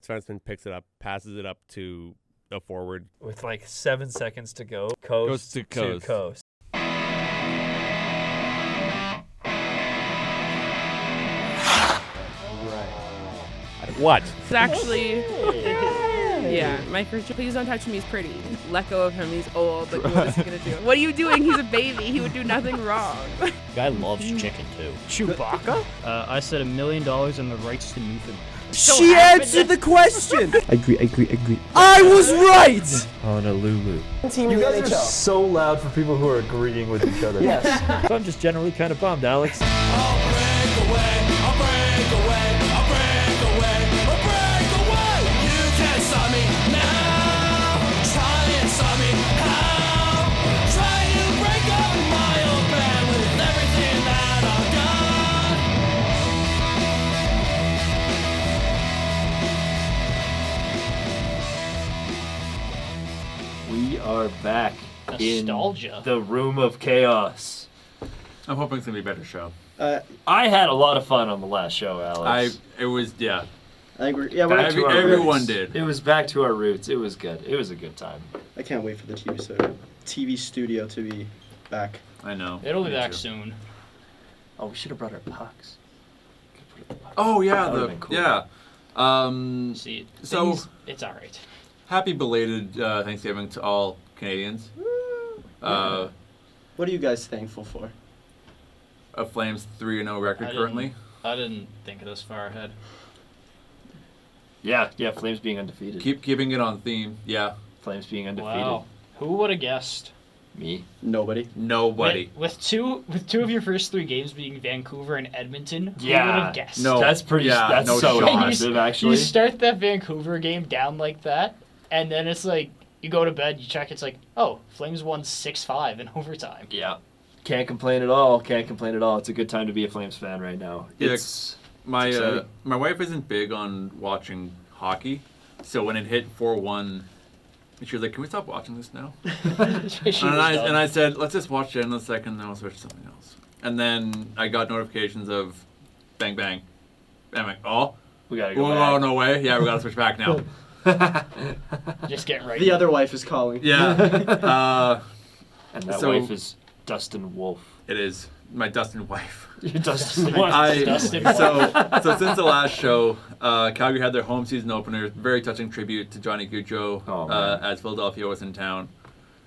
defenseman picks it up, passes it up to a forward. With like 7 seconds to go. Coast to coast. What? It's actually, yeah, Mike Richard, please don't touch him, he's pretty. Let go of him, he's old, like what is he gonna do? What are you doing? He's a baby, he would do nothing wrong. Guy loves chicken too. Chewbacca? I said $1 million and the rights to Newfoundland. She answered the question! Agree. I was right! Honolulu. You guys are so loud for people who are agreeing with each other. Yes. So I'm just generally kind of bummed, Alex. We are back Nostalgia. in the room of chaos. I'm hoping it's going to be a better show. I had a lot of fun on the last show, Alex. Yeah. I think Everyone did. It was back to our roots. It was good. It was a good time. I can't wait for the TV studio to be back. I know. It'll be Me back too. soon. Oh, we should have brought our pucks. Oh, yeah. That would've been cool. Yeah. See, So- it's all right. Happy belated Thanksgiving to all Canadians. What are you guys thankful for? A Flames 3-0 record currently. I didn't think this far ahead. Yeah, Flames being undefeated. Keeping it on theme. Yeah. Flames being undefeated. Wow. Who would have guessed? Me. Nobody. Nobody. With two of your first 3 games being Vancouver and Edmonton, who would have guessed? No. That's pretty. Yeah, that's no so shot. impressive, actually. You start that Vancouver game down like that, and then it's like you go to bed, you check, it's like, oh, Flames won 6-5 in overtime. Yeah. Can't complain at all. It's a good time to be a Flames fan right now. Yeah, It's my wife isn't big on watching hockey, so when it hit 4-1, she was like, "Can we stop watching this now?" and I said, "Let's just watch it in a second, then I'll switch to something else." And then I got notifications of bang bang. And I'm like, "Oh, we gotta go back. Oh, no way! Yeah, we gotta switch back now." Just get right. The other wife is calling. Yeah. And that wife is Dustin Wolf. It is my Dustin wife. Your Dustin Wolf. So since the last show, Calgary had their home season opener. Very touching tribute to Johnny Gaudreau as Philadelphia was in town,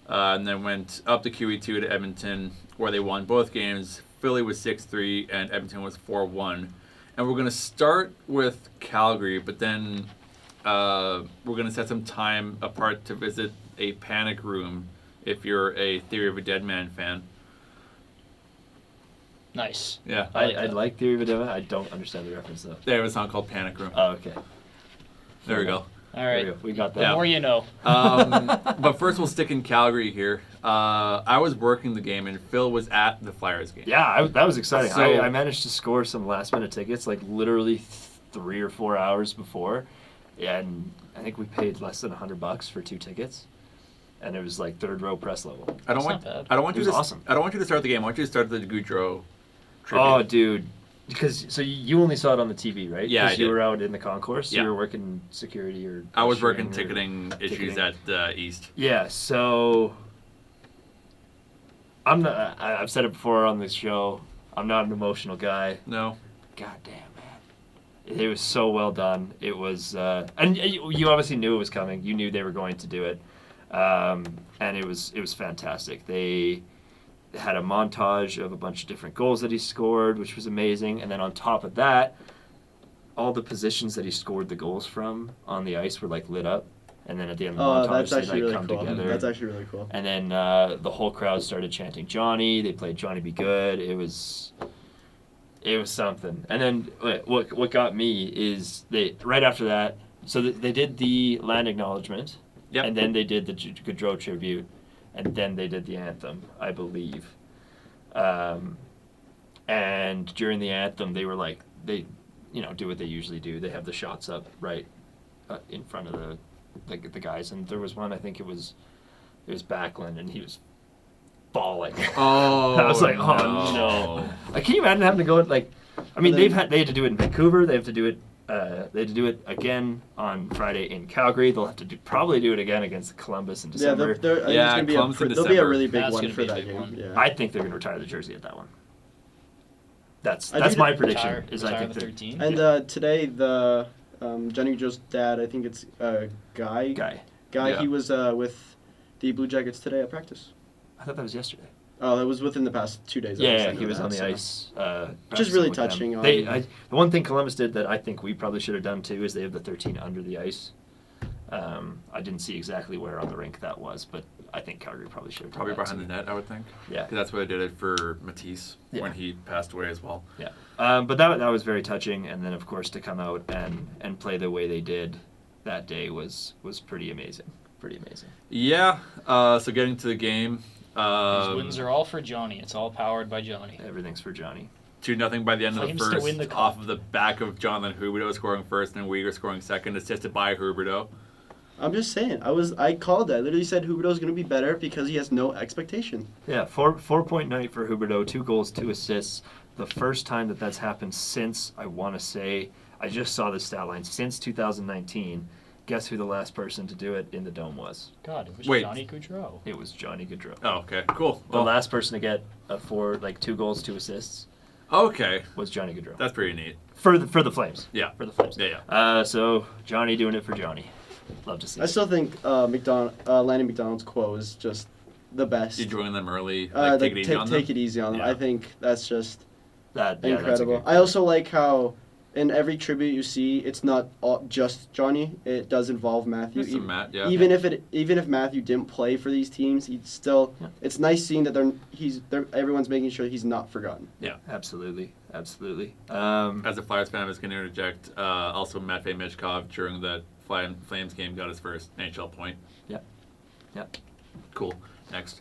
and then went up to QE2 to Edmonton, where they won both games. Philly was 6-3 and Edmonton was 4-1. And we're gonna start with Calgary, but then we're gonna set some time apart to visit a panic room if you're a Theory of a Dead Man fan. Nice. Yeah. I like Theory of a Dead Man. I don't understand the reference though. They have a song called Panic Room. Oh, okay. There we go. All right. We got that. The more you know. But first we'll stick in Calgary here. I was working the game and Phil was at the Flyers game. Yeah, that was exciting. So- I managed to score some last minute tickets, like literally 3 or 4 hours before, and I think we paid less than $100 for 2 tickets, and it was like 3rd row press level. I don't That's not bad. want It you was to awesome. I don't want you to start the game. I want you to start the Gaudreau tribute. Oh, dude. Because you only saw it on the TV, right? Yeah, I Because you did. were out in the concourse. Yeah. You were working security or. I was ushering working or ticketing issues ticketing. at East. Yeah, so I'm not. I've said it before on this show. I'm not an emotional guy. No. God damn, man. It was so well done. It was, and you obviously knew it was coming. You knew they were going to do it, and it was fantastic. They had a montage of a bunch of different goals that he scored, which was amazing. And then on top of that, all the positions that he scored the goals from on the ice were like lit up. And then at the end of the montage, that's actually they really come cool. together. That's actually really cool. And then the whole crowd started chanting Johnny. They played Johnny Be Good. It was something. And then what got me is they right after that. So they did the land acknowledgement. Yep. And then they did the Gaudreau tribute, and then they did the anthem, I believe. And during the anthem, they were like they, do what they usually do. They have the shots up right in front of the guys, and there was one. I think it was Backlund, and he was bawling. Oh. I was like, oh no! Like, can you imagine having to go they had to do it in Vancouver. They have to do it They had to do it again on Friday in Calgary. They'll have to probably do it again against Columbus in December. I think it's gonna be Columbus in there'll be a December. really big That's one gonna for be a that big game. one. Yeah. I think they're going to retire the jersey at that one. That's I do my think- prediction. Is I Retire think the they're 13. And today the Johnny Joe's dad, I think it's Guy. guy. Yeah. He was with the Blue Jackets today at practice. I thought that was yesterday. Oh, that was within the past 2 days. Yeah, I he was know on the that, so. ice. Which is really practicing with them. touching on- The one thing Columbus did that I think we probably should have done too is they have the 13 under the ice. I didn't see exactly where on the rink that was, but I think Calgary probably should have done Probably that behind too. the net, I would think. Yeah. 'Cause that's what I did it for Matisse Yeah. when he passed away as well. Yeah, but that was very touching, and then of course to come out and play the way they did that day was pretty amazing. Pretty amazing. Yeah. So getting to the game. These wins are all for Johnny. It's all powered by Johnny. Everything's for Johnny. 2-0 by the end Flames of to the win the first, cup. off of the back of Jonathan Huberdeau scoring first and Uyghur scoring second, assisted by Huberdeau. I'm just saying. I called that. I literally said Huberdeau's going to be better because he has no expectation. Yeah, 4-point night for Huberdeau, 2 goals, 2 assists. The first time that's happened since, I want to say, I just saw the stat line, since 2019. Guess who the last person to do it in the Dome was? God, it was Wait. Johnny Gaudreau. It was Johnny Gaudreau. Oh, okay. Cool. The last person to get 2 goals, 2 assists Okay. was Johnny Gaudreau. That's pretty neat. For the Flames. Yeah. For the Flames. Yeah. So Johnny doing it for Johnny. Love to see I it. still think Lanny McDonald's quote is just the best. You join them early. Like, take it easy on them. Take it easy on them. Yeah. I think that's just That's a incredible. good I also like how in every tribute you see, it's not just Johnny. It does involve Matthew. There's some Matt, yeah. Even if Matthew didn't play for these teams, he's still. Yeah. It's nice seeing that everyone's making sure he's not forgotten. Yeah. Absolutely. Absolutely. As a Flyers fan, I was going to interject. Also, Matvei Michkov during the Flames game got his first NHL point. Yep. Yep. Cool. Next.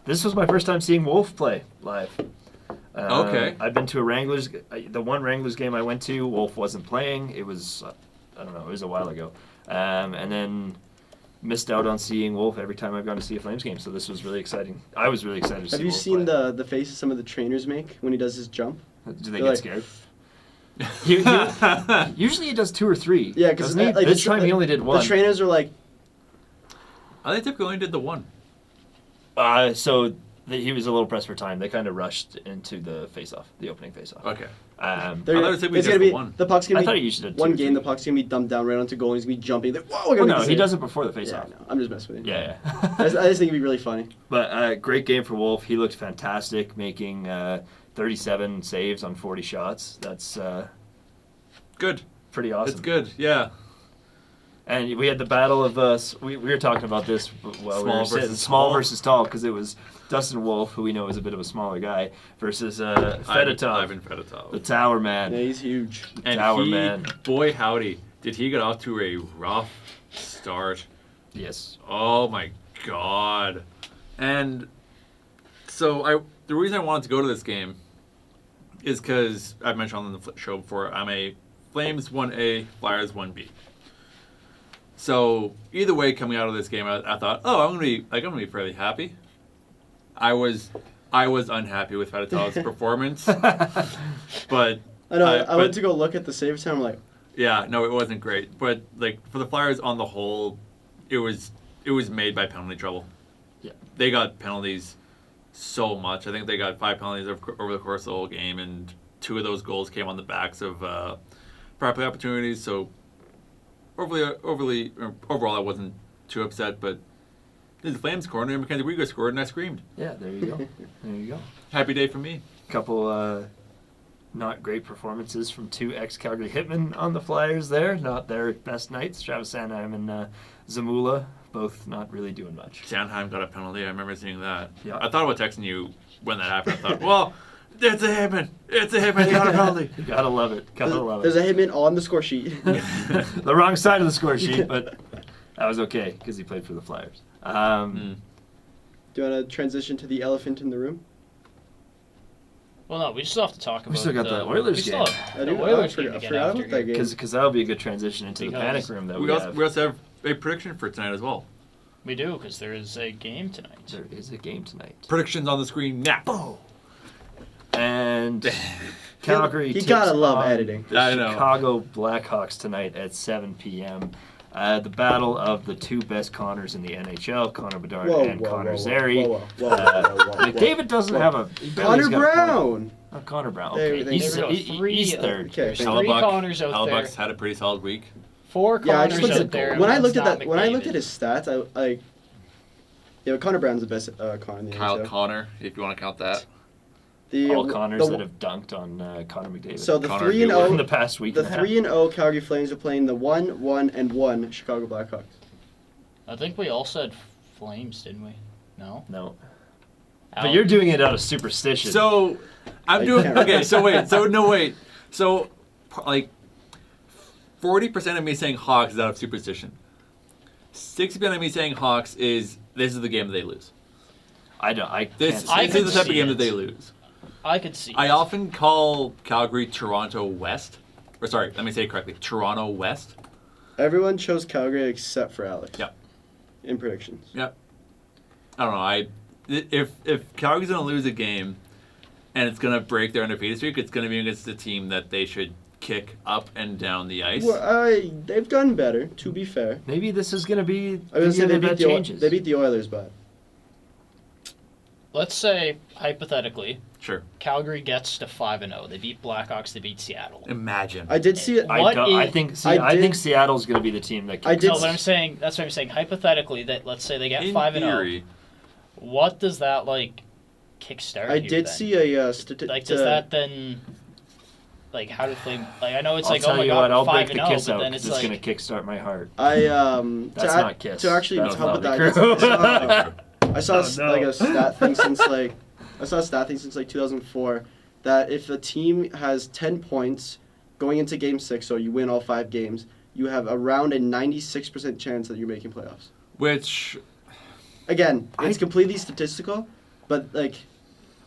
This was my first time seeing Wolf play live. Okay. I've been to a Wranglers. The one Wranglers game I went to, Wolf wasn't playing. It was, I don't know, it was a while ago. And then missed out on seeing Wolf every time I've gone to see a Flames game. So this was really exciting. I was really excited to see Have you Wolf seen play. the faces some of the trainers make when he does his jump? Do they They're get like- scared? Usually he does 2 or 3. Yeah, because doesn't he? This time he only did 1. The trainers are like, I think typically only did the one. He was a little pressed for time. They kind of rushed into the face-off, the opening face-off. Okay. Um, they're, I thought it said we it's did gonna the be one. the puck's gonna I be thought he usually did 2 one or game. 3. The puck's gonna be dumped down right onto goal. And he's gonna be jumping. Like, whoa, we're well, gonna no, make a he save. does it before the Yeah, face-off. no, I'm just messing with you. Yeah. I just think it'd be really funny. But great game for Wolf. He looked fantastic, making 37 saves on 40 shots. That's Good. pretty awesome. It's good. Yeah. And we had the battle of we were talking about this while we Small were sitting. versus Small tall. versus tall, because it was Dustin Wolf, who we know is a bit of a smaller guy, versus Fedotov, Ivan Fedotov. the Tower Man. Yeah, he's huge. And Tower he, Man. boy howdy, did he get off to a rough start. Yes. Oh my god. And so the reason I wanted to go to this game is because I've mentioned on the show before, I'm a Flames 1A, Flyers 1B. So either way, coming out of this game, I thought, oh, I'm gonna be fairly happy. I was unhappy with Fedotov's performance, but I know. I went to go look at the save time. I'm like, yeah, no, it wasn't great. But like for the Flyers on the whole, it was made by penalty trouble. Yeah. They got penalties so much. I think they got 5 penalties over the course of the whole game, and 2 of those goals came on the backs of power play opportunities. So overall, I wasn't too upset. But the Flames corner, and Mackenzie Weegar scored, and I screamed. Yeah, there you go. There you go. Happy day for me. Couple not great performances from 2 ex-Calgary Hitmen on the Flyers there. Not their best nights. Travis Sanheim and Zamula, both not really doing much. Sandheim got a penalty. I remember seeing that. Yeah. I thought about texting you when that happened. I thought, well, it's a Hitman. It's a Hitman. He got a penalty. You gotta love it. Gotta love there's it. a Hitman on the score sheet. The wrong side of the score sheet, but that was okay because he played for the Flyers. Do you want to transition to the elephant in the room? Well, no, we still have to talk about. We still got the Oilers we still game. have I the do. Oilers I game to get forgot after about that here. game. Because that'll be a good transition into the Because panic room that we we also have. have a prediction for tonight as well. We do, because there is a game tonight. There is a game tonight. Predictions on the screen now. And Calgary. He takes gotta love on editing. The I know. Chicago Blackhawks tonight at 7 p.m. The battle of the two best Connors in the NHL, Connor Bedard and Connor Zary. McDavid doesn't have a. he barely Connor got a point. Brown. Oh, Connor Brown. There Okay, we go. he's third. Okay. There's three Hellebuck Connors out there. had a pretty solid week. 4 Yeah, I Connors just looked out there. at when I and looked at that's that. not When I looked McDavid. at his stats, but Connor Brown's the best Connor in the Kyle NHL. Connor, if you want to count that. All Connors that have dunked on Connor McDavid. So the Connor 3-0 in the past week. The 3-0 Calgary Flames are playing the 1-1-1 Chicago Blackhawks. I think we all said Flames, didn't we? No. No. Alex? But you're doing it out of superstition. So I'm doing can't- okay. So wait. So like 40% of me saying Hawks is out of superstition. 60% of me saying Hawks is this is the game that they lose. I don't. I This, can't. I this is could the type of see game it. that they lose. I could see. I it. often call Calgary Toronto West. Or sorry, let me say it correctly. Toronto West. Everyone chose Calgary except for Alex. Yep. In predictions. Yep. I don't know. If Calgary's gonna lose a game, and it's gonna break their undefeated streak, it's gonna be against a team that they should kick up and down the ice. Well, they've done better, to be fair. Maybe this is going to be I was the gonna say year that changes. they beat the Oilers, but Let's say hypothetically, Sure. Calgary gets to 5-0. They beat Blackhawks. They beat Seattle. Imagine. I did see it. I- What I is- think. I think did- Seattle's going to be the team that. I Kicks did No, off. but I'm saying that's what I'm saying. Hypothetically, that let's say they get In 5-0. theory, What does that like kickstart? I here, did then? see a statistic. Like, does that then? Like, how do Flame? Like, I know it's I'll like, tell oh my you god, what, I'll break 5-0, the kiss but out then 'cause it's it's like, going to kickstart my heart. That's not Kiss. to actually That was help with Motley that. Crue. I saw Oh, no. like a stat thing since like 2004 that if a team has 10 points going into Game 6, so you win all 5 games, you have around a 96% chance that you're making playoffs. which Again, it's completely statistical, but like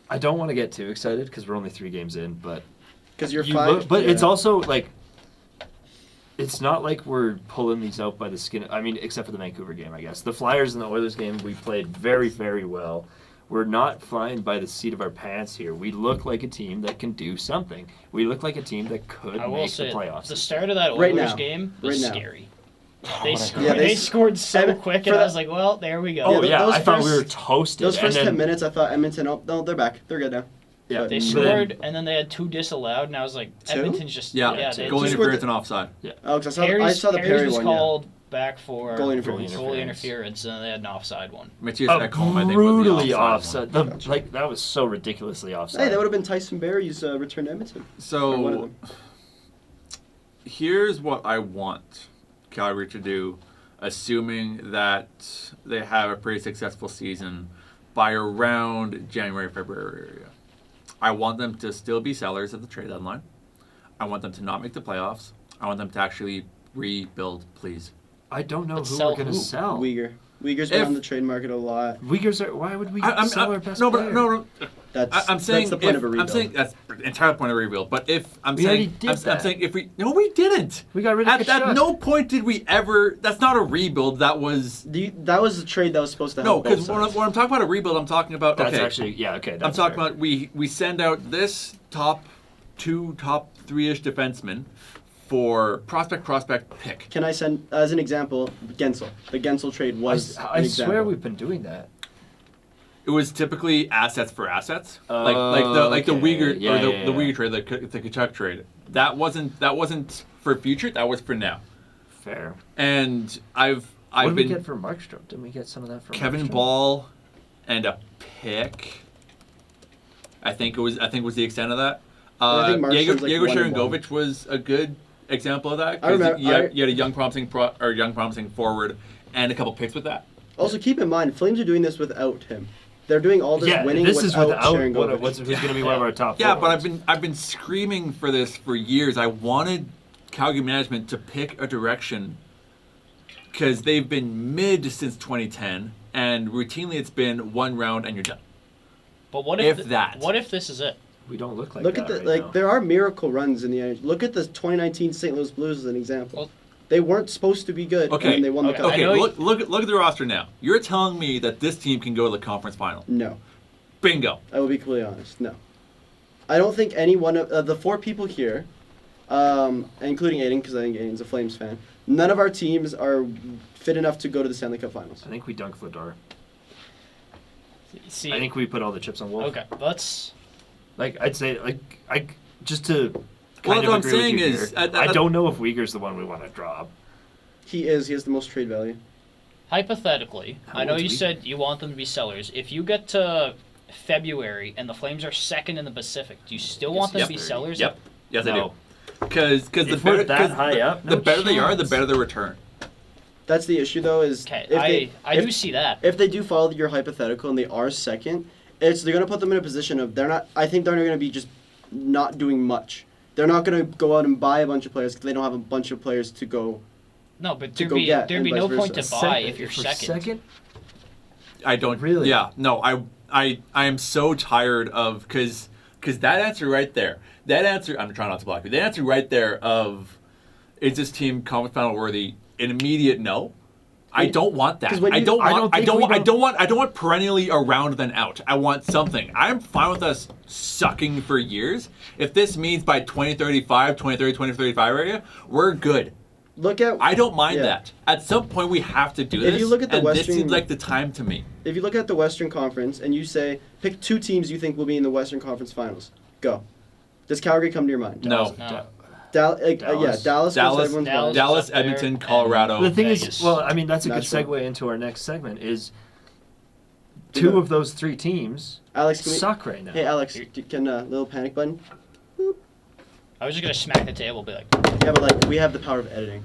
I don't want to get too excited because we're only 3 games in, but because you're you 5. look- but yeah. it's also like it's not like we're pulling these out by the skin. I mean, except for the Vancouver game, I guess. The Flyers and the Oilers game, we played very, very well. We're not flying by the seat of our pants here. We look like a team that can do something. We look like a team that could I will make say the playoffs. the start of that Right Oilers now. game was Right now. scary. They scored. Yeah, they scored so and quick, for and I that- was like, "Well, there we go." Oh Yeah, yeah, those I thought we were first- toasted. Those first and then, 10 minutes, I thought Edmonton. Oh no, they're back. They're good now. yeah, but- They but scored, then- and then they had 2 disallowed, and I was like, Two? Edmonton's just yeah, they goal just- scored interference the- and offside. Oh, because I Harry's, saw the Harry's Perry was one. called back for Goalie interference. goalie interference, and then they had an offside one. Matthias a Ekholm, I think, was the brutally offside one. offside. Like that was so ridiculously Yeah. offside. Hey, that would have been Tyson Berry's return to Edmonton. Or one of So them. here's what I want Calgary to do, assuming that they have a pretty successful season by around January, February area. I want them to still be sellers at the trade deadline. I want them to not make the playoffs. I want them to actually rebuild, please. I don't know But who sell we're gonna who? sell. Uyghur's been If- on the trade market a lot. Uyghurs are. Why would we I'm, sell our best no, player? but no. I'm saying that's the point if, of a rebuild. I'm saying that's the entire point of a rebuild. But if I'm We already saying, did I'm that. saying if we we didn't. We got rid of At Kachuk. no point did we ever. That's not a rebuild. That was That was a trade that was supposed to no. help both Because when sides. I'm talking about a rebuild, I'm talking about That's okay. actually okay. I'm That's talking fair. about we send out this top 3-ish defensemen for prospect pick. Can I send, as an example, Gensel? The Gensel trade was I an swear example. we've been doing that. It was typically assets for assets, Oh, like the okay. Uyghur Yeah, or the yeah. Uyghur trade, the Kachuk trade. That wasn't for future. That was for now. Fair. And I've What did we been get for Markstrom? Didn't we get some of that from Kevin Markstrom? Ball and a pick. I think it was the extent of that. I think Markstrom's like Yegor 1-1. Sharangovich was a good example of that. I remember- You had a young promising forward and a couple picks with that. Also, keep in mind, Flames are doing this without him. They're doing all this Yeah, winning this is without without Sharangovich. who's going to be one of our top. Yeah, but forwards. I've been screaming for this for years. I wanted Calgary management to pick a direction because they've been mid since 2010, and routinely it's been one round and you're done. But what If if that. What if this is it? we don't look like Look that at the right like. now. There are miracle runs in the NHL. Look at the 2019 St. Louis Blues as an example. Well- they weren't supposed to be good, Okay. and then they won the Okay. cup. I Okay, know look at the roster now. You're telling me that this team can go to the conference final. No, Bingo. I will be completely honest. No. I don't think any one of the 4 people here, including Aiden, because I think Aiden's a Flames fan, none of our teams are fit enough to go to the Stanley Cup Finals. I think we dunk Vladar. See, I think we put all the chips on Wolf. okay, let's. Like I'd say, just to Well, kind of what I'm agree saying with you is, here, I don't know if Uyghur's the one we want to drop. He has the most trade value. Hypothetically, How I know old's you Uyghur? said you want them to be sellers. If you get to February and the Flames are second in the Pacific, do you still want them to be sellers? Yep. Yes, I No. do. Because the If we're better, that 'cause high up, the no better they are, the chance. better the return. That's the issue, though, is Okay, I do see that. if they do follow your hypothetical and they are second, they're going to put them in a position of I think they're going to be just not doing much. They're not going to go out and buy a bunch of players because they don't have a bunch of players to go. No, but to go get, there'd and be vice no versa. point to buy if you're for second. I don't Really? Yeah, no, I am so tired of because that answer right there. That answer, I'm trying not to block you. That answer right there of is this team conference final worthy? An immediate no. I don't want that. 'Cause when I you- don't I want. don't I think don't. we Want, I don't- don't want. I don't want perennially around then out. I want something. I'm fine with us sucking for years. If this means by 2035, 2030, 2035 area, we're good. Look at I don't mind Yeah. that. At some point, we have to do If this. you look at the and this Western- seems like the time to me. if you look at the Western Conference and you say pick 2 teams you think will be in the Western Conference Finals. Go. Does Calgary come to your mind? No. No. Dallas. Dallas. Dallas. Dallas, everyone's Dallas. mind. Dallas, up there, Edmonton, and Colorado. The thing Vegas. is, well, I mean, that's a good Nashville. segue into our next segment. Is You 2 go. of those 3 teams Alex, can we, suck right now. Hey, Alex, can little panic button? I was just gonna smack the table, and be like, Yeah, but like we have the power of editing.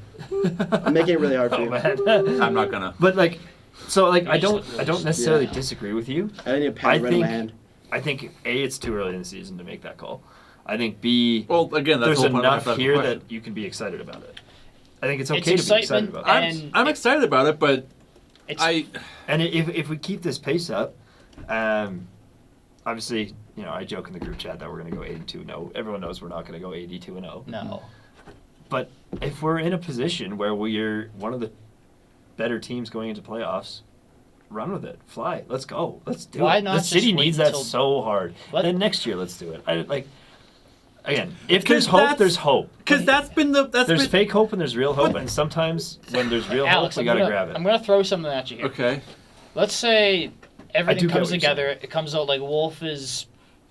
I'm making it really hard for Oh you. man. I'm not gonna. But like, so like, You I just don't, look I don't really- necessarily Yeah. disagree with you. I need a pen I right in my think- hand. I think A, it's too early in the season to make that call. I think B, Well, again, that's there's the whole point of my enough hypothetical here question. that you can be excited about it. I think it's It's okay to be excited excitement about it. and- I'm excited about it, but it's And if we keep this pace up, obviously, you know, I joke in the group chat that we're going to go 82-0. Everyone knows we're not going to go 82-0. no. But if we're in a position where we're one of the better teams going into playoffs, run with it. Fly. Let's go. Let's do Why it. not The just city wait needs that until- so hard. Let- Then next year, let's do it. Again, if Because there's hope, that's- there's hope. because there's There's been fake hope and there's real hope, But- and sometimes when there's real Alex, hope, we I'm gotta gonna, grab it. I'm gonna throw something at you here. okay. Let's say everything do get comes what you're together. It comes out like Wolf is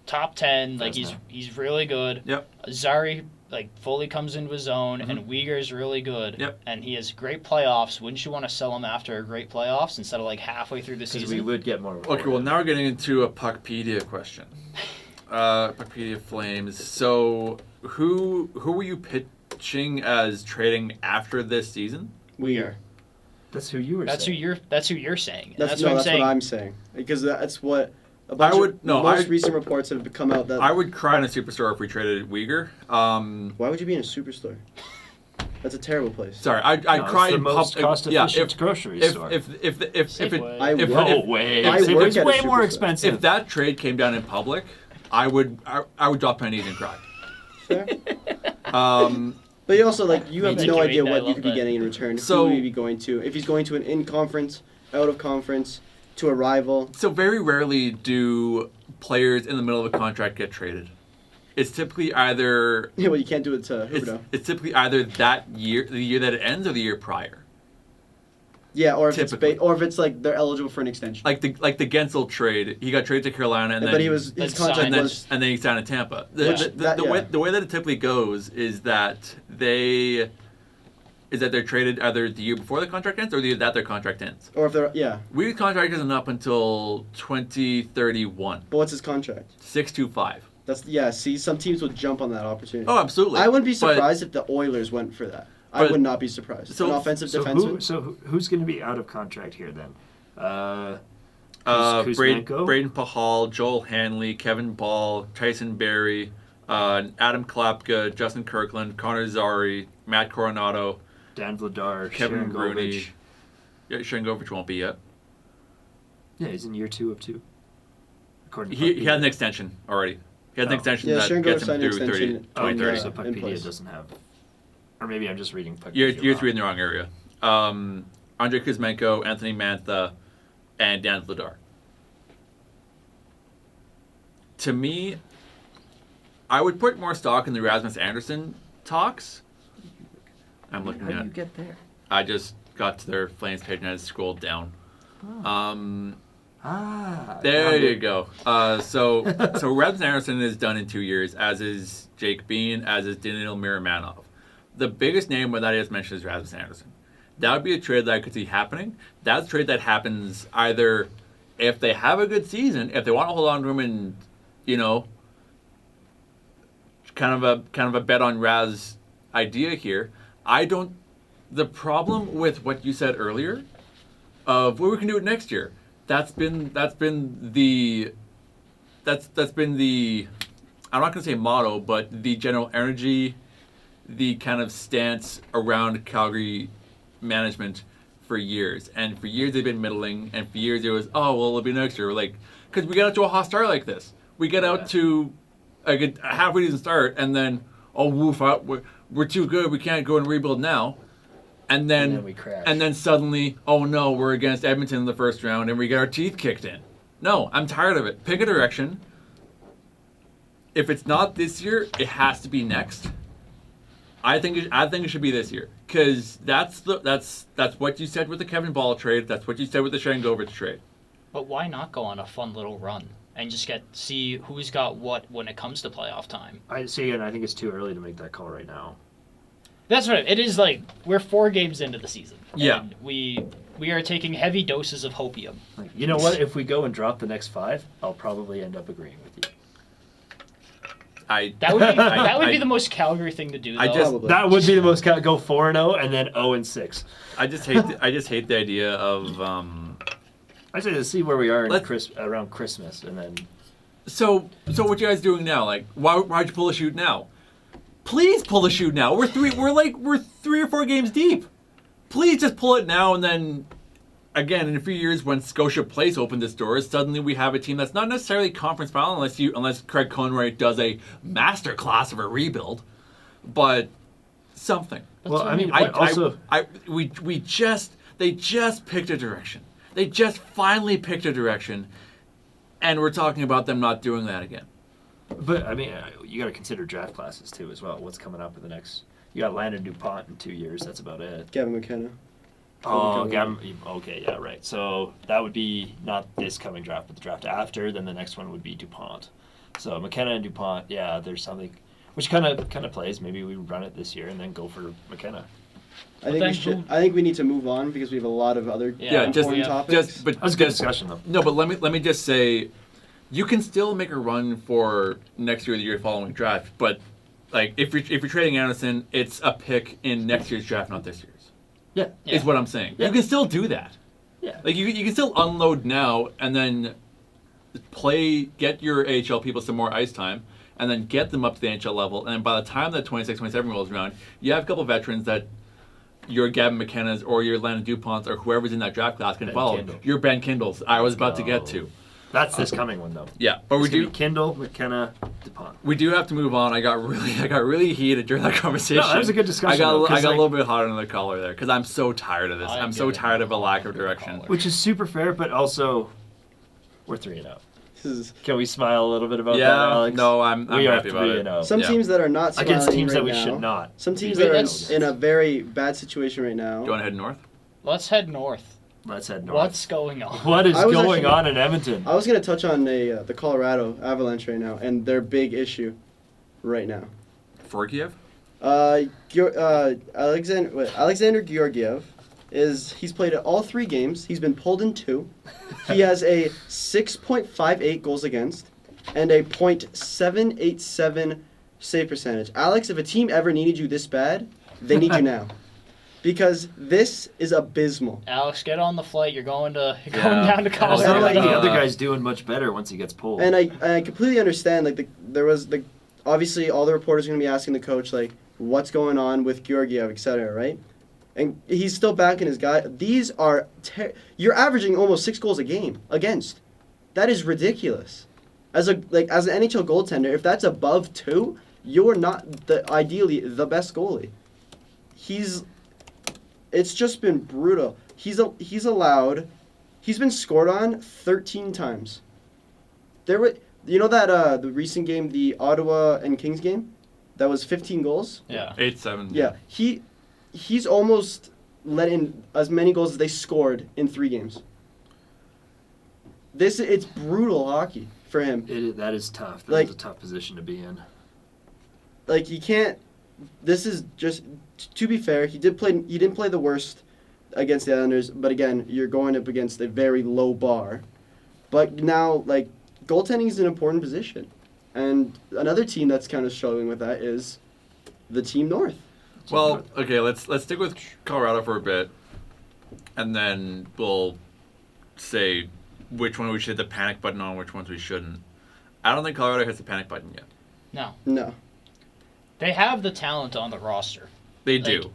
top 10. Like Does now. he's really good. Yep. Zari like fully comes into his own, and Uyghur is really good. Yep. And he has great playoffs. Wouldn't you want to sell him after a great playoffs instead of like halfway through the Because we season? would get more. Okay. Well, now we're getting into a Puckpedia question. Puckpedia Flames. So, who were you pitching as trading after this season? Uyghur. That's who you were That's who saying. you're saying. And That's what I'm that's saying. what I'm saying because that's what a bunch would- no, most I- recent reports have come out that. I would cry in a superstore if we traded Uyghur. Why would you be in a superstore? That's a terrible place. Sorry, I'd No, cry it's the in most pub- cost-efficient if, grocery if, store. if it Safeway. I if, would- No if, way. I It work was at a way more superstore. expensive. if that trade came down in public, I would drop my knees and cry. Fair. Um, But you also you have Me no too. idea I what you love could be that. getting in return. So- who would he be going to? If he's going to an in-conference, out-of-conference, to a rival. so very rarely do players in the middle of a contract get traded. It's typically either Yeah, well, you can't do it to it's, Huberdeau. it's typically either that year, the year that it ends, or the year prior. Yeah, or if typically. it's like they're eligible for an extension. Like the Gensel trade, he got traded to Carolina, and then But his Then contract signed. and then, was and then he signed in Tampa. Yeah. The way that it typically goes is that they're traded either the year before the contract ends or the year that their contract ends. or if they're Weir's contract isn't up until 2031. But what's his contract? 625. That's See, some teams would jump on that opportunity. Oh, absolutely. I wouldn't be But- surprised if the Oilers went for that. I but- would not be surprised. so- An offensive So defenseman. who's going to be out of contract here then? Braeden Kuzmenko? Pahal, Joel Hanley, Kevin Ball, Tyson Berry, Adam Klapka, Justin Kirkland, Connor Zari, Matt Coronado, Dan Vladar, Kevin Sharangovich. Rooney. Yeah, Sharangovich won't be yet. Yeah, he's in year 2 of 2. According to He had an Puckpedia. extension already. He had an Oh. extension Yeah, that Sharangovich gets him signed an through extension 2030. So in Puckpedia place. doesn't have, or maybe I'm just reading Puckpedia. You're wrong. in the wrong area. Andrei Kuzmenko, Anthony Mantha, and Dan Vladar. To me, I would put more stock in the Rasmus Anderson talks. I'm looking How at. do you get there? I just got to their Flames page and I scrolled down. There you go. So Rasmus Anderson is done in 2 years, as is Jake Bean, as is Daniil Miramanov. The biggest name that is mentioned is Rasmus Anderson. That would be a trade that I could see happening. That's a trade that happens either if they have a good season, if they want to hold on to him and, kind of a bet on Raz idea here. The problem with what you said earlier of we can do it next year. That's been the I'm not gonna say motto, but the general energy, the kind of stance around Calgary management for years. And for years they've been middling, and for years it was, oh well, it'll be next year. Because we get out to a hot start like this, we get out to a halfway decent start, and then we're too good, we can't go and rebuild now. And then we crash. And then suddenly, oh no, we're against Edmonton in the first round and we get our teeth kicked in. No, I'm tired of it. Pick a direction. If it's not this year, it has to be next. I think it should be this year, because that's what you said with the Kevin Ball trade. That's what you said with the Shangovich trade. But why not go on a fun little run and just see who's got what when it comes to playoff time? I see, and I think it's too early to make that call right now. That's right. It is we're 4 games into the season. Yeah. And we are taking heavy doses of hopium. You know what? If we go and drop the next 5, I'll probably end up agreeing with you. That would be the most Calgary thing to do. Though. That would be the most go 4-0 and then 0-6. I just hate the idea of. I say to see where we are around Christmas, and then. So what you guys doing now? Why'd you pull a shoot now? Please pull the shoot now. We're 3 or 4 games deep. Please just pull it now, and then again in a few years when Scotia Place opened its doors, suddenly we have a team that's not necessarily conference final unless Craig Conroy does a master class of a rebuild, but something. Well, I mean, they just picked a direction. They just finally picked a direction, and we're talking about them not doing that again. But, I mean, you got to consider draft classes, too, as well. What's coming up in the next... You got Landon DuPont in 2 years. That's about it. Gavin McKenna. Oh, Gavin... Okay, yeah, right. So that would be not this coming draft, but the draft after. Then the next one would be DuPont. So McKenna and DuPont, yeah, there's something... Which kind of plays. Maybe we run it this year and then go for McKenna. I think we need to move on because we have a lot of other important topics. That was a good discussion, though. No, but let me just say... You can still make a run for next year or the year following draft, but if you're trading Anderson, it's a pick in next year's draft, not this year's. Yeah. Is what I'm saying. Yeah. You can still do that. Yeah. You can still unload now and then get your AHL people some more ice time, and then get them up to the NHL level, and by the time that 26-27 rolls around, you have a couple veterans that your Gavin McKenna's or your Landon DuPont's or whoever's in that draft class can follow. Kindle. Your Ben Kindles. I was about to get to. That's this coming one, though. Yeah, but we do Kindle, McKenna, DuPont. We do have to move on. I got really heated during that conversation. No, that was a good discussion. I got a little bit hot under the collar there because I'm so tired of this. I'm so tired of a lack of direction. Which is super fair, but also we're 3-0. Can we smile a little bit about that, Alex? No, I'm happy about it. Some teams that are not smiling against teams that we now, should not. Some teams that are in a very bad situation right now. Do you want to head north? Let's head north. Let's head north. What's going on? What is going on in Edmonton? I was going to touch on the Colorado Avalanche right now and their big issue right now. Forgiev? Alexander Georgiev he's played all 3 games. He's been pulled in 2. He has a 6.58 goals against and a .787 save percentage. Alex, if a team ever needed you this bad, they need you now. Because this is abysmal. Alex, get on the flight. You're going down to Colorado. It's not like the other guy's doing much better once he gets pulled. And I completely understand. Obviously all the reporters are going to be asking the coach what's going on with Georgiev, etc. Right? And he's still backing his guy. These are you're averaging almost 6 goals a game against. That is ridiculous. As an NHL goaltender, if that's above 2, you're not ideally the best goalie. It's just been brutal. He's been scored on 13 times. You know that the recent game, the Ottawa and Kings game, that was 15 goals. Yeah. 8-7. Yeah, he's almost let in as many goals as they scored in 3 games. It's brutal hockey for him. That is tough. That Like- is a tough position to be in. Like you can't. This is just to be fair. He didn't play the worst against the Islanders, but again, you're going up against a very low bar. But now, like, goaltending is an important position, and another team that's kind of struggling with that is the team North. Well, okay, let's stick with Colorado for a bit, and then we'll say which one we should hit the panic button on, which ones we shouldn't. I don't think Colorado hits the panic button yet. No. They have the talent on the roster. They Like, do.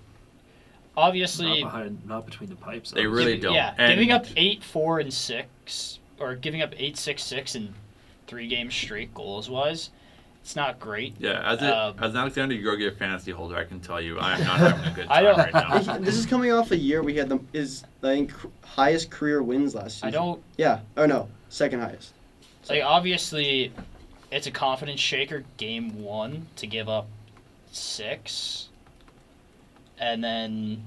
Obviously, Not between the pipes. They really don't. Yeah, And- giving up 8-4 and 6, or giving up 8-6-6 in 3 games straight goals wise, it's not great. Yeah, as an Alexander Georgiev fantasy holder, I can tell you I'm not having a good I time don't- right now. This is coming off a year we had his I think highest career wins last season. I don't Yeah. Oh no, second highest. like. Obviously, it's a confidence shaker. Game 1 to give up 6, and then,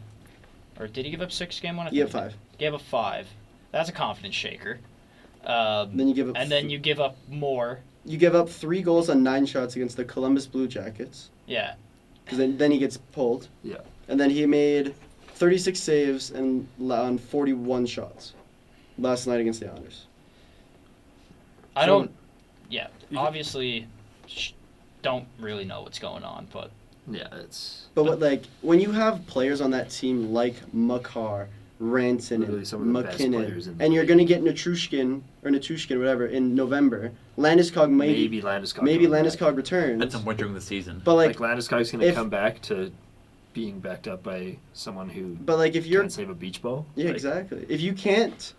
or did he give up 6 game 1? I You think have he 5. Gave up 5. That's a confidence shaker. Then you give up. And then you give up more. You give up 3 goals on 9 shots against the Columbus Blue Jackets. Yeah. Because then he gets pulled. Yeah. And then he made 36 saves and on 41 shots last night against the Islanders. I So- don't. Yeah. Obviously, don't really know what's going on, but Yeah, it's But when you have players on that team like Makar, Rantanen, Literally some of the best players McKinnon, in the and you're league. going to get Natrushkin whatever in November. Landeskog maybe Landeskog. maybe coming back. Landeskog returns. At some point during the season. But Like Landeskog's going to if- come back to being backed up by someone who if you're can't save a beach ball. yeah, Like, exactly. If you can't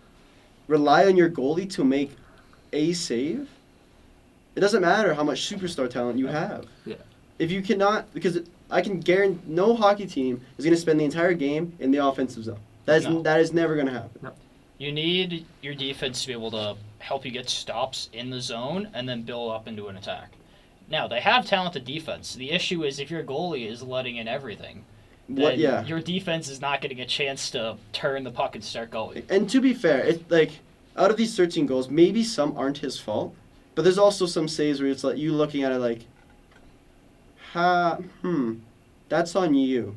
rely on your goalie to make a save, it doesn't matter how much superstar talent you have. Yeah. If you cannot, because I can guarantee no hockey team is going to spend the entire game in the offensive zone. No. That is never going to happen. you need your defense to be able to help you get stops in the zone and then build up into an attack. Now, they have talented defense. The issue is if your goalie is letting in everything, then your defense is not getting a chance to turn the puck and start going. And to be fair, it's like out of these 13 goals, maybe some aren't his fault, but there's also some saves where it's like you looking at it like, that's on you.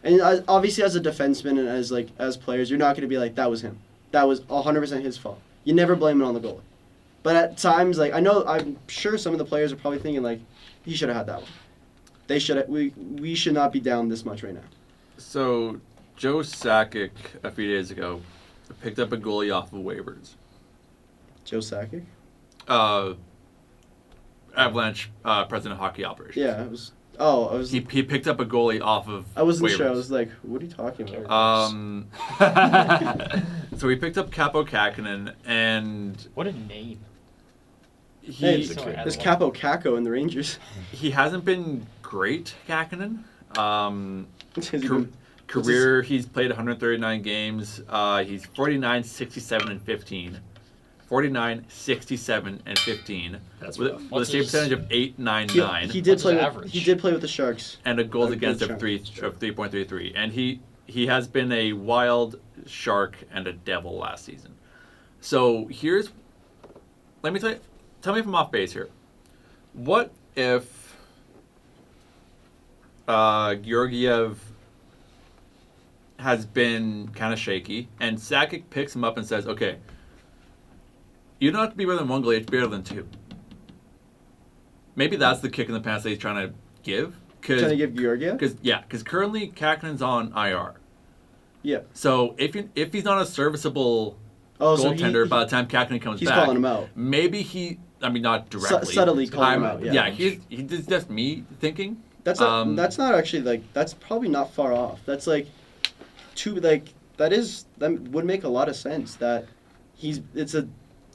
And obviously, as a defenseman and as players, you're not going to be like, that was him. That was 100% his fault. You never blame it on the goalie. But at times, I'm sure some of the players are probably thinking like, he should have had that one. They should. We should not be down this much right now. So, Joe Sakic, a few days ago, picked up a goalie off of waivers. Joe Sakic? Avalanche president of hockey operations. Yeah, it was. Oh, I was. He picked up a goalie off of I wasn't waivers. sure. I was like, what are you talking about? So he picked up Capo Kakkonen, and What a name. Hey, Sorry, there's Capo Caco in the Rangers. he hasn't been great, Kakkonen. Has he Car- been- career, he's played 139 games. He's 49, 67, and 15. 49, 67, and 15. That's with, rough. with a What's save his- percentage of 8.99 He did What's play. his With, average? he did play with the Sharks. and a goals Good against of Sharks. 3.33. And he has been a wild shark and a devil last season. So let me tell me if I'm off base here. What if Georgiev has been kind of shaky, and Sakic picks him up and says, okay, you don't have to be better than one goalie, it's better than 2. Maybe that's the kick in the pants that he's trying to give. Trying to give Georgiev? Because currently Kakkonen's on IR. Yeah. So if he's not a serviceable Oh, so goaltender by the time Kakkonen comes he's back, calling him out. maybe not directly. Subtly calling him out. Yeah. It's just me thinking. That's not actually that's probably not far off. That's that would make a lot of sense that it's a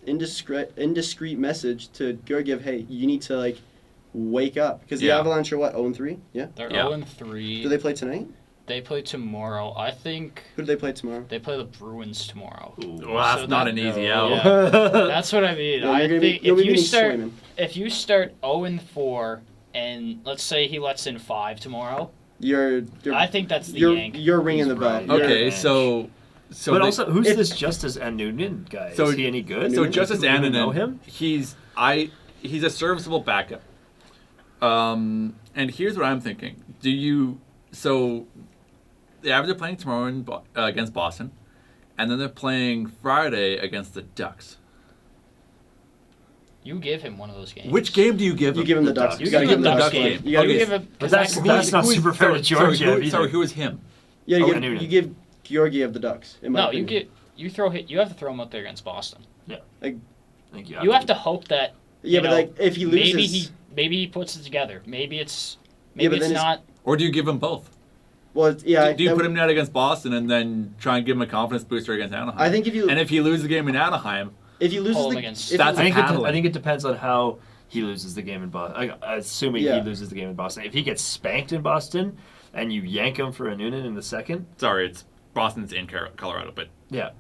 indiscreet message to Georgiev, hey, you need to wake up, because the Yeah. Avalanche are what, 0-3? Yeah. They're Yeah. 0-3. Do they play tonight? They play tomorrow. I think Who do they play tomorrow? they play the Bruins tomorrow. Well, that's So not that- an easy out. Yeah, that's what I mean. Yeah, I you're gonna be- think you'll be if you getting start swimming. if you start 0-4 and let's say he lets in 5 tomorrow, You're I think that's the you're Yank. you're ringing He's the bell. right. You're- Okay, so but they- also, who's if- this Justice Noonan guy? So- Is he any good? So Justice Do you even Annunen, know him? he's a serviceable backup. And here's what I'm thinking: so the Avs are playing tomorrow against Boston, and then they're playing Friday against the Ducks. You give him one of those games. Which game do you give him? You give him the Ducks. You You gotta give give him him the the Ducks Ducks game. game. You gotta You give give him. a But that's not super fair to Georgia. Sorry, who is him? Yeah, Oh, you Noonan. give Georgiev the Ducks. In my No, opinion. you have to throw him out there against Boston. I think You have to hope that Yeah, you but know, like if he loses, maybe he puts it together. Maybe it's Yeah, but it's then it's- not. Or do you give him both? well, yeah. Do you that put would- him down against Boston and then try and give him a confidence booster against Anaheim? I think if you And if he loses the game in Anaheim, if he loses Pull him the against- if That's he- a I think it depends on how he loses the game in Boston. Assuming Yeah. he loses the game in Boston. If he gets spanked in Boston and you yank him for a Noonan in the second, sorry, it's Boston's in Colorado, but yeah.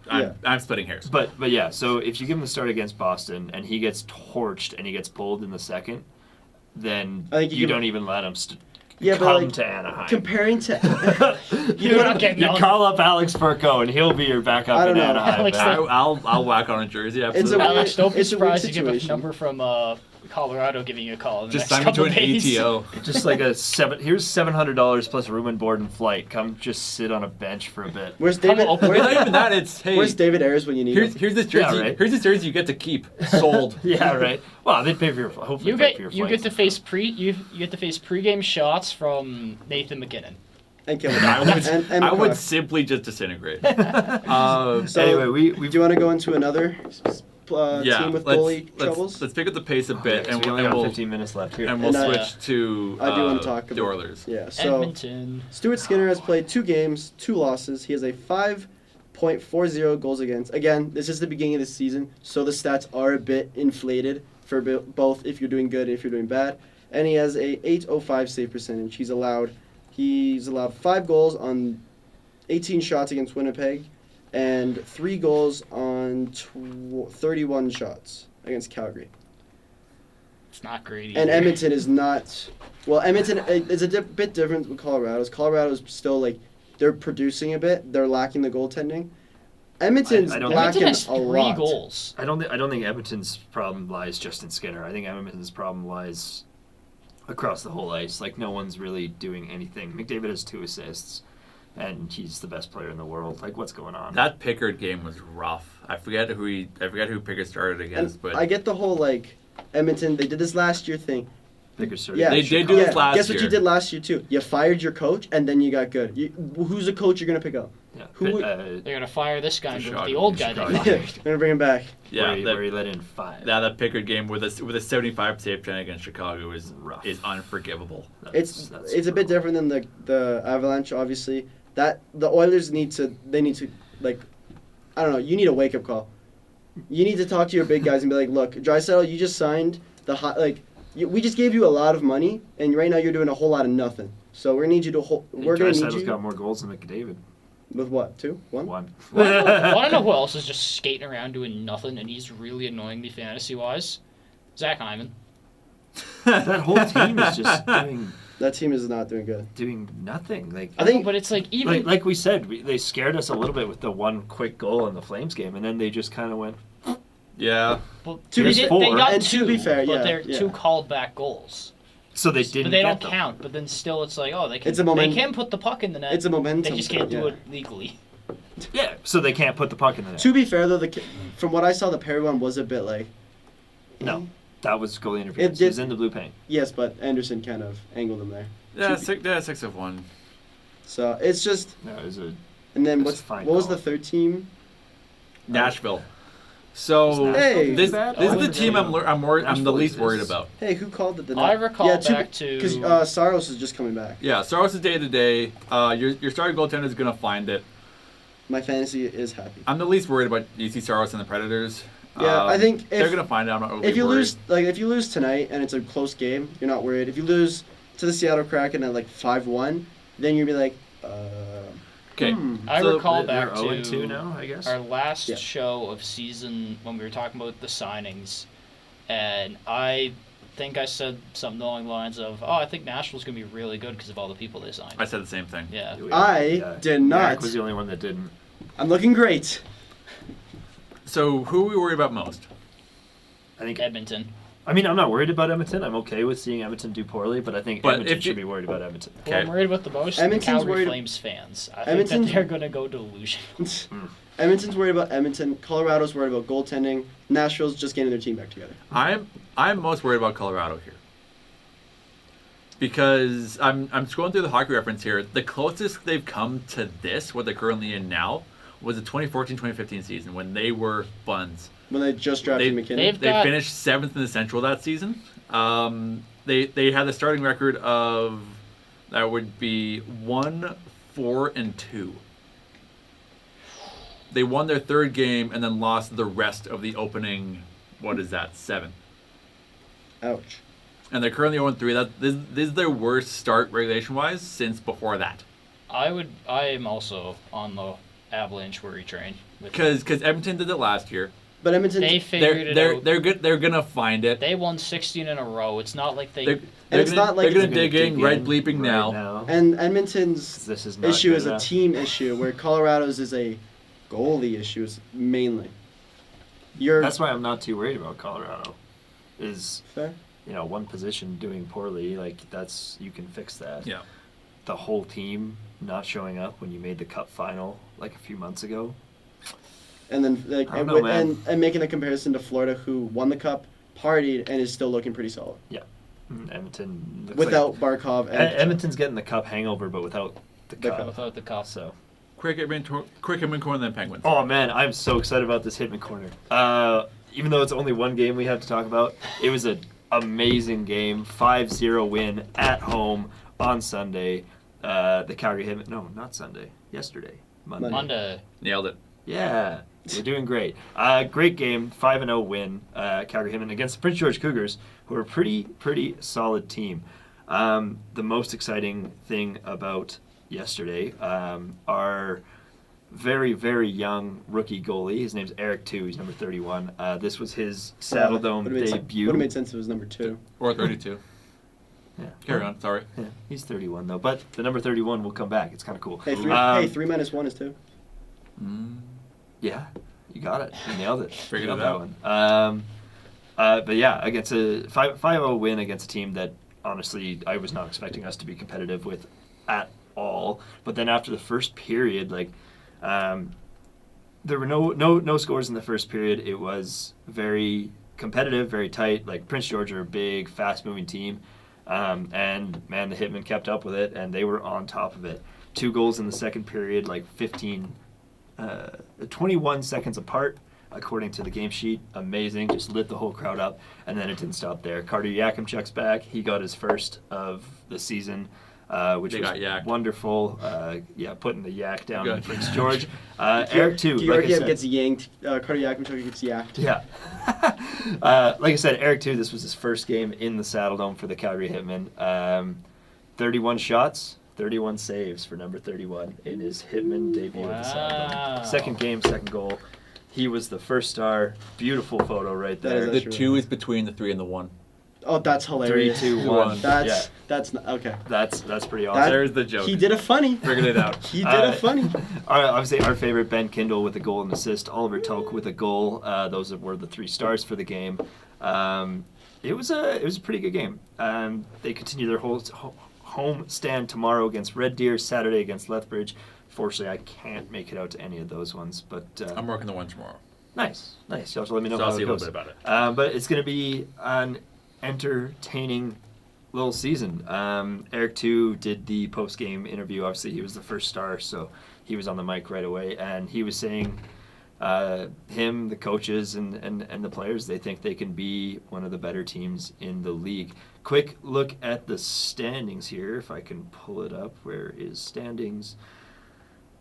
I'm splitting hairs. But yeah, so if you give him a start against Boston and he gets torched and he gets pulled in the second, then I think you you give- don't even let him Yeah, but, come like, to Anaheim. comparing to You're not getting You on. call up Alex Furco and he'll be your backup I in don't know. Anaheim. Alex, man. I'll whack on a jersey. It's a Absolutely. weird- Alex, don't be it's a weird surprised to give a situation. number from Colorado giving you a call in the Just next sign me to couple an days. ATO. Just like here's $700 plus room and board and flight. Come just sit on a bench for a bit. where's Come David? open. It's not even that. It's hey. Where's David Ayers when you need him? Here's this jersey. Yeah, right. Here's this jersey you get to keep. Sold. Yeah, right. Well, they'd pay for your hopefully You pay for your get flights. to face you get to face pregame shots from Nathan McKinnon. And Kevin. I would, and I would McCarr. simply just disintegrate. So, Anyway, we do you want to go into another yeah, team with let's, goalie let's, troubles? let's pick up the pace a bit, and and we we'll, only and got we'll, 15 minutes left here. and we'll And, switch to I do want to talk the about Oilers. Yeah. So Edmonton. Stuart Skinner has played 2 games, 2 losses. He has a 5.40 goals against. Again, this is the beginning of the season, so the stats are a bit inflated for both if you're doing good and if you're doing bad. And he has a 8.05 save percentage. He's allowed 5 goals on 18 shots against Winnipeg, and 3 goals on 31 shots against Calgary. It's not great. And either. Edmonton is not. Well, Edmonton is a bit different with Colorado's. Colorado's still like they're producing a bit. They're lacking the goaltending. Edmonton's I don't- lacking Edmonton has a lot. 3 goals. I don't think Edmonton's problem lies just in Skinner. I think Edmonton's problem lies across the whole ice. Like no one's really doing anything. McDavid has 2 assists, and he's the best player in the world. Like what's going on? That Pickard game was rough. I forget who Pickard started against, And but I get the whole like Edmonton. They did this last year thing. Pickard started Yeah, They against did do Chicago. this last Guess what year. you did last year too? You fired your coach, and then you got good. Who's the coach you're gonna pick up? Yeah, Who but, would- They're gonna fire this guy and go with the Chicago. old guy they Chicago. fired. I'm gonna bring him back. yeah, where he let in 5. that Pickard game with a 75 save percentage against Chicago is Rough. unforgivable. It's That's a bit brutal. different than the Avalanche, obviously. That the Oilers need to like, I don't know. You need a wake up call. You need to talk to your big guys and be like, look, Draisaitl, you just signed the hot like. We just gave you a lot of money, and right now you're doing a whole lot of nothing. So we're gonna need you to we're gonna need Draisaitl's you got more goals than McDavid. with what 2, 1? 1. Want to know who else is just skating around doing nothing and he's really annoying me fantasy wise? Zach Hyman. That whole team is just That team is not doing good. doing nothing. Like I think- but it's like even like we said, they scared us a little bit with the 1 quick goal in the Flames game, and then they just kind of went. Yeah, well, to they, be did, fair- they got and 2, to be fair, but yeah, they're yeah. 2 called back goals. So they didn't. But they get don't them. count. But then still, it's like, oh, they can. It's a moment- They can put the puck in the net. It's a momentum. They just can't do yeah. it legally. Yeah, so they can't put the puck in the net. To be fair though, from what I saw, the Perry one was a bit like. No, that was goalie interference. It It was did- in the blue paint. Yes, but Anderson kind of angled him there. yeah, Should 6 of 1. So it's just. No, it was a. And then That's a fine what was call. the third team? Nashville. So Hey. this Bad? this I is the wasn't team really- I'm the Nashville least worried exists. about. Hey, who called it? The I recall back to- because Saros is just coming back. Yeah, Saros is day to day. Your starting goaltender is gonna find it. My fantasy is happy. I'm the least worried about UC Saros and the Predators. Yeah, I think they're if- gonna find it. I'm not really If you worried. if you lose tonight and it's a close game, you're not worried. If you lose to the Seattle Kraken at like 5-1, then you'll be like, Okay. I So recall they're back 0-2 to now, I guess. our last Yeah. show of season when we were talking about the signings, and I think I said something along the lines of, "Oh, I think Nashville's gonna be really good because of all the people they signed." I said the same thing. Yeah. I did not. Marek was the only one that didn't. I'm looking great. So who are we worried about most? I think. Edmonton. I mean, I'm not worried about Edmonton. I'm okay with seeing Edmonton do poorly, but I think But Edmonton if should you- be worried about Edmonton. Who I'm worried about the most, the Edmonton's Calgary worried- Flames fans. I think that Edmonton's- they're gonna go delusional. Edmonton's worried about Edmonton. Colorado's worried about goaltending. Nashville's just getting their team back together. I'm most worried about Colorado here. Because I'm scrolling through the hockey reference here. The closest they've come to this, what they're currently in now, was the 2014-2015 season when they were buns. When they just drafted McKinnon. they've They got- finished 7th in the Central that season. They had a starting record of that would be 1-4-2. They won their third game and then lost the rest of the opening. What is that? 7. Ouch. And they're currently 0-3. This is their worst start regulation wise since before that. I am also on the Avalanche worry train. Because Edmonton did it last year. But Edmonton. They figured it out. They're good. They're gonna find it. They won 16 in a row. It's not like they. They're it's gonna, not like they're it's gonna dig in right bleeping right now. And Edmonton's This is not issue good is a enough. team issue, where Colorado's is a goalie issue mainly. You're That's why I'm not too worried about Colorado. Is fair. one position doing poorly, like you can fix that. Yeah. The whole team not showing up when you made the Cup final like a few months ago. And then like I don't know, man. and making the comparison to Florida, who won the cup, partied, and is still looking pretty solid Edmonton looks without Barkov. like, And Edmonton's getting the Cup hangover, but without the The Cup. Cup. without the cup. So. Quick Hitman corner than Penguins. Oh man, I'm so excited about this Hitman corner. Even though it's only one game we have to talk about, it was an amazing game. 5-0 win at home on Sunday. The Calgary Hitmen. No, not Sunday. Yesterday. Monday. Monday. Nailed it. Yeah, we're doing great. Great game, 5-0 win, Calgary Hitmen against the Prince George Cougars, who are a pretty solid team. The most exciting thing about yesterday, our very, very young rookie goalie, his name's Eric Two, he's number 31. This was his Saddle Dome debut. Would have made sense if it was number 2. Or 32. Yeah. Carry on. Sorry. Yeah, he's 31 though, but the number 31 will come back. It's kind of cool. Hey, 3 minus 1 is 2. Yeah, you got it. You nailed it. Figured You it nailed out. that one. But yeah, against a 5-0 win against a team that honestly I was not expecting us to be competitive with at all. But then after the first period, there were no scores in the first period. It was very competitive, very tight. Like Prince George are a big, fast-moving team, and man, the Hitmen kept up with it, and they were on top of it. 2 goals in the second period, 21 seconds apart, according to the game sheet. Amazing, just lit the whole crowd up, and then it didn't stop there. Carter Yakimchuk's back. He got his first of the season, which They was got yacked. wonderful. Putting the yak down in Good. Prince George. Eric too. Like I Georgiev said, gets yanked. Carter Yakimchuk gets yacked. yeah. Like I said, Eric too. This was his first game in the Saddle Dome for the Calgary Hitmen. 31 shots. 31 saves for number 31 in his Hitman debut at the Saddle Wow. Dome. Second game, second goal. He was the first star. Beautiful photo right That there. is The 2 is between the 3 and the 1. Oh, that's 3, hilarious. 2, 1. That's not, okay. That's pretty awesome. That- There's the joke. He did a funny. Figured it out. He did a funny. Obviously, our favorite Ben Kindle with a goal and assist. Oliver Toke with a goal. Those were the 3 stars for the game. It was a pretty good game. They continue their home stand tomorrow against Red Deer. Saturday against Lethbridge. Fortunately, I can't make it out to any of those ones, but I'm working the one tomorrow. nice. You'll have to let me know So how I'll see it a goes. little bit about it. But it's going to be an entertaining little season. Eric too did the post-game interview. Obviously, he was the first star, so he was on the mic right away, and he was saying him, the coaches, and the players, they think they can be one of the better teams in the league. Quick look at the standings here, if I can pull it up. Where is standings?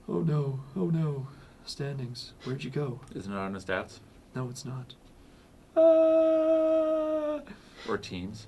Oh no, standings. Where'd you go? Isn't it on the stats? No, it's not. Or teams?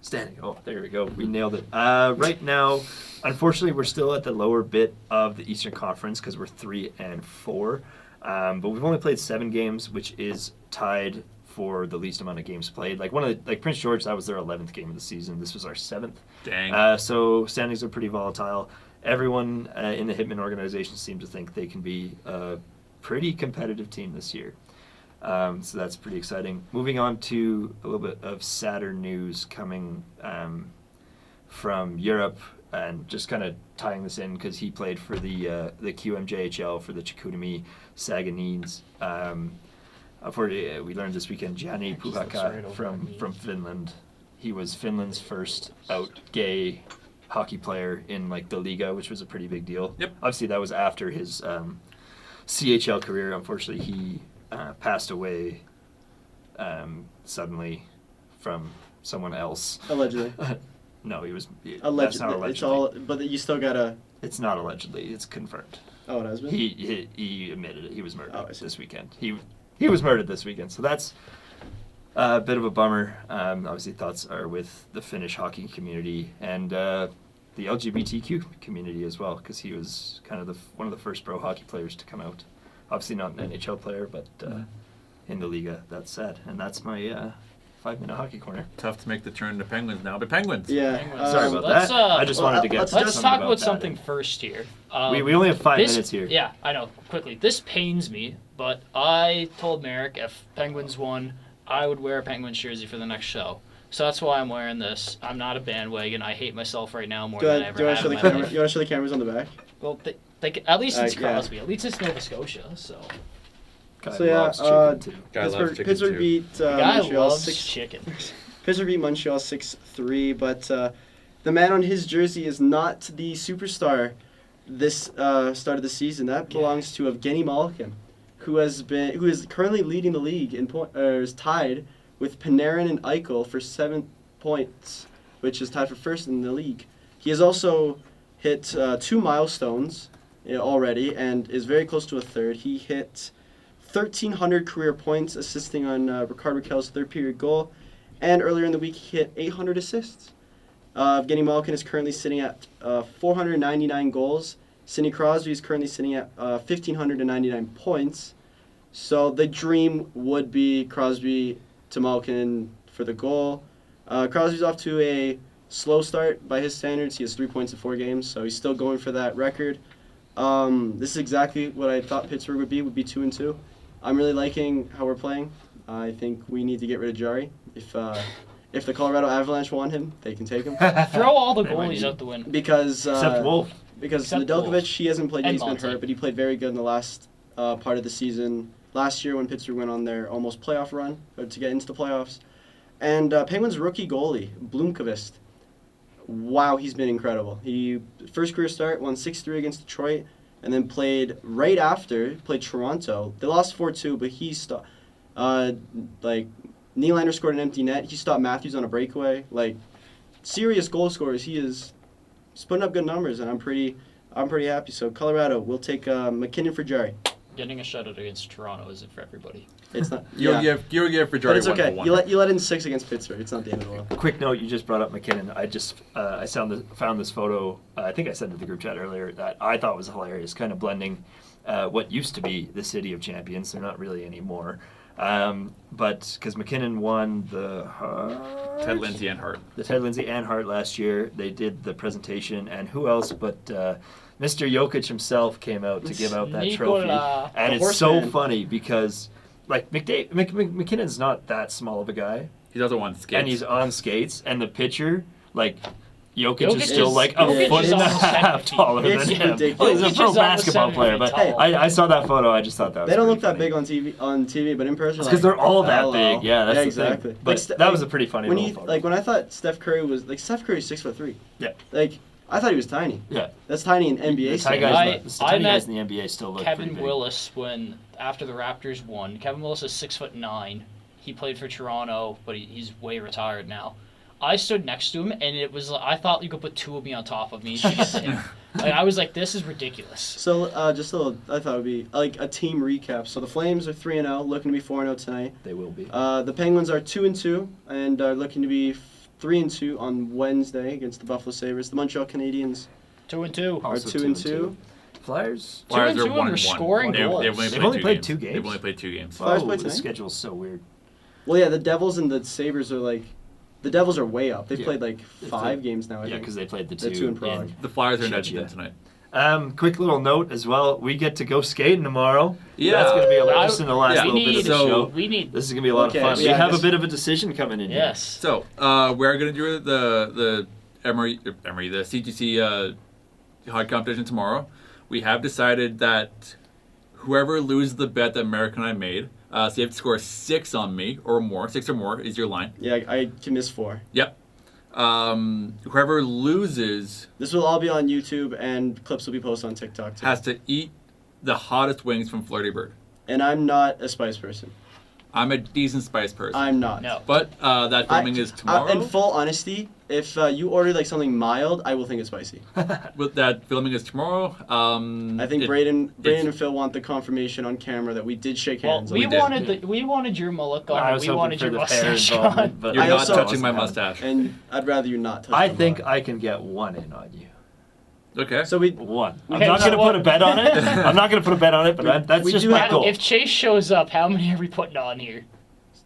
Standing. Oh, there we go. We nailed it. Right now, unfortunately, we're still at the lower bit of the Eastern Conference because we're 3-4. But we've only played 7 games, which is tied for the least amount of games played. Like Prince George, that was their 11th game of the season. This was our 7th. Dang. So standings are pretty volatile. Everyone in the Hitmen organization seems to think they can be a pretty competitive team this year. So that's pretty exciting. Moving on to a little bit of sadder news coming from Europe, and just kind of tying this in because he played for the QMJHL for the Chicoutimi Saganines. Unfortunately, we learned this weekend Gianni Puhakka from Finland. He was Finland's first out gay hockey player in like the Liga, which was a pretty big deal. Yep. Obviously, that was after his CHL career. Unfortunately, he passed away suddenly from someone else. Allegedly. No, he was. Allegedly. That's not allegedly. It's all, but you still gotta. It's not allegedly. It's confirmed. Oh, it has been. He admitted it. He was murdered I see. this weekend. He was murdered this weekend. So that's a bit of a bummer. Obviously, thoughts are with the Finnish hockey community and the LGBTQ community as well, because he was kind of one of the first pro hockey players to come out. Obviously, not an NHL player, but in the Liga. That's sad. And that's my 5-minute hockey corner. Tough to make the turn to Penguins now, but Penguins. Yeah. Sorry about that. I just wanted to get. Let's talk about that something in. first here. We only have 5 this- minutes here. Yeah, I know. Quickly, this pains me, but I told Marek if Penguins won, I would wear a Penguins jersey for the next show. So that's why I'm wearing this. I'm not a bandwagon. I hate myself right now more than I ever have in my life. You want to show the cameras on the back? Well, at least it's Yeah. Crosby. At least it's Nova Scotia. So Guy So, yeah, loves chicken too. Guy loves chicken Pittsburgh too. beat guy Montreal loves 6. chicken. Pittsburgh beat Montreal 6-3, but the man on his jersey is not the superstar this start of the season. That belongs to Evgeny Malkin, who is currently leading the league is tied with Panarin and Eichel for 7 points, which is tied for first in the league. He has also hit 2 milestones already and is very close to a third. He hit 1,300 career points, assisting on Rickard Rakell's third-period goal. And earlier in the week, he hit 800 assists. Evgeny Malkin is currently sitting at 499 goals. Sidney Crosby is currently sitting at 1,599 points. So the dream would be Crosby to Malkin for the goal. Crosby's off to a slow start by his standards. He has 3 points in 4 games, so he's still going for that record. This is exactly what I thought Pittsburgh would be 2-2. I'm really liking how we're playing. I think we need to get rid of Jari. If the Colorado Avalanche want him, they can take him. Throw all the goalies out the window. Because Except Wolf. Because Except Nedeljkovic, Wolf. he hasn't played yet. And He's been Monty. hurt, but he played very good in the last part of the season. Last year when Pittsburgh went on their almost playoff run to get into the playoffs. And Penguins rookie goalie, Blomqvist. Wow, he's been incredible. He first career start, won 6-3 against Detroit, and then played right after, played Toronto. They lost 4-2, but he stopped. Nylander scored an empty net. He stopped Matthews on a breakaway. Serious goal scorers. He's putting up good numbers, and I'm pretty happy. So Colorado, we'll take McKinnon for Jari. Getting a shutout against Toronto isn't for everybody. It's not. Georgiev for Jari. But it's okay. 1-1. You let in 6 against Pittsburgh. It's not the end of the world. Quick note, you just brought up McKinnon. I found this photo, I think I sent it to the group chat earlier, that I thought was hilarious, kind of blending what used to be the City of Champions. They're not really anymore. But because McKinnon won the Ted Lindsay and Hart. The Ted Lindsay and Hart last year. They did the presentation, and who else but Mr. Jokic himself came out to give out that trophy. Nikola, And the it's so horseman. funny because McKinnon's not that small of a guy. He's also on skates. And he's on skates, and the pitcher, Jokic is Jokic still is- like a Jokic foot is and a almost 7 half feet. taller It's than him. ridiculous. Well, he's a Jokic pro is almost basketball 7 player, feet but tall. I saw that photo. I just thought that was They don't look pretty that funny. big on TV, but in person, It's because they're all that hello. big. Yeah, that's the exactly. thing. But that was a pretty funny when little photo. when I thought Steph Curry was Steph Curry's 6'3". Yeah. I thought he was tiny. Yeah. That's tiny in NBA The tiny standards. guys, I met in the NBA still look Kevin pretty big. Willis after the Raptors won. Kevin Willis is 6'9". He played for Toronto, but he's way retired now. I stood next to him, and it was I thought you could put 2 of me on top of me to get to him. I was like, this is ridiculous. So just a little, I thought it would be a team recap. So the Flames are 3-0, looking to be 4-0 tonight. They will be. The Penguins are 2-2 and are looking to be 3-2 on Wednesday against the Buffalo Sabres. The Montreal Canadiens 2-2. are Also 2-2. Flyers? Flyers are 2-2 and 1-1. they're scoring goals. They've only played 2 games? They've only played 2 games. Flyers play The tonight? schedule's so weird. Well, yeah, the Devils and the Sabres are like, the Devils are way up. They've Yeah. played like They 5 played- games now. I Yeah, think. because they played the The 2 two in Prague. The Flyers are in Shit, Edmonton yeah. tonight. Quick little note as well. We get to go skating tomorrow. Yeah. That's going to be a lot, I- just in the last yeah. little bit of the So- show. We need. This is going to be a lot Okay, of fun. so We yeah, I have a guess- bit of a decision coming in here. Yes. So we're going to do the the CTC hot competition tomorrow. We have decided that whoever loses the bet that Marek and I made, so you have to score 6 on me or more. 6 or more is your line. Yeah, I can miss 4. Yep. Whoever loses This will all be on YouTube, and clips will be posted on TikTok too. has to eat the hottest wings from Flirty Bird. And I'm not a spice person. I'm a decent spice person. I'm not. No. But that filming is tomorrow. In full honesty, if you order like something mild, I will think it's spicy. But that filming is tomorrow. I think Braeden and Phil want the confirmation on camera that we did shake Well, hands. we did. wanted your mullet on. I and was we hoping wanted for your the fair mustache involvement, on. but You're I not also- touching my mustache. and I'd rather you not touch I the think bar. I can get 1 in on you. Okay. So we 1. I'm Okay, not so going to put a bet on it. I'm not going to put a bet on it, but that's we just do my have- goal. If Chase shows up, how many are we putting on here?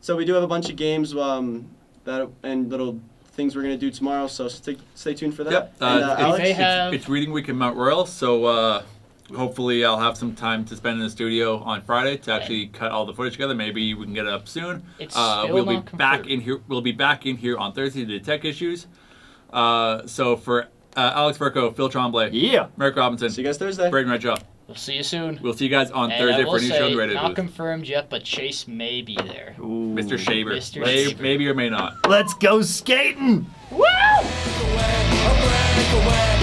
do have a bunch of games that and little things we're gonna do tomorrow. So stay tuned for that. Yep. And, Alex, They have- It's reading week in Mount Royal, so hopefully I'll have some time to spend in the studio on Friday to actually cut all the footage together. Maybe we can get it up soon. It's still we'll be not back confirmed. in here. We'll be back in here on Thursday to do tech issues. So for Alex Verco, Phil Tremblay, Yeah. Marek Robinson, see you guys Thursday. Braeden Redshaw. We'll see you soon. We'll see you guys on And Thursday I for will a new say, show on the radio not booth. confirmed yet, but Chase may be there. Ooh. Mr. Shaver. Mr. Shaver. Maybe or may not. Let's go skating! Woo! Break away.